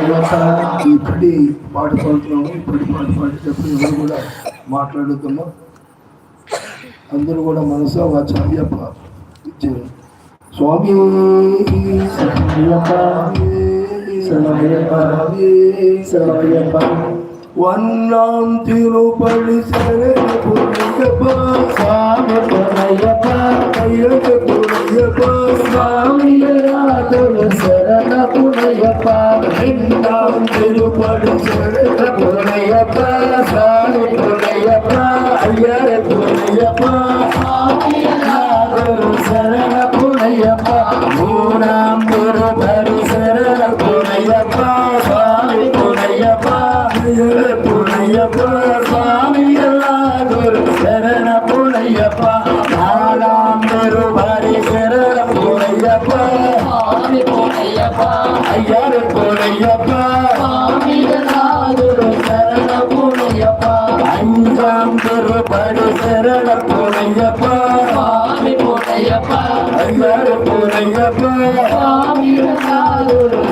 ఇప్పటి పాట పాడుతున్నాము. ఇప్పటి పాట పాడేటప్పుడు ఎవరు కూడా మాట్లాడుతున్నాం. అందరూ కూడా మనసు వాచ అయ్యప్ప ఇచ్చారు. స్వామి ஒன்னாம் திருப்படி சரண புரியப்பா சாமி புனையப்பா ஐயப்ப புனையப்பா சாமியாதொரு சரண புனையப்பா இரண்டாம் திருப்படி சரண புனையப்பா சாமி புனையப்பா ஐயப்ப புனையப்பா சாமியாதொரு சரண புனையப்பா மூணாம் திருப்படி சரண புனையப்பா சாமி புனையப்பா புனையப்பா சாமியல்லாதொரு சரண புனையப்பா நாலாம் திருப்படி சரண புனையப்பா சாமி புனையப்பா ஐயர் புனையப்பா சாமியல்லாதொரு சரண புனையப்பா அஞ்சாம் திருப்படி சரண புனையப்பா சாமி புனையப்பா ஐயர் புனையப்பா சாமியல்லாதொரு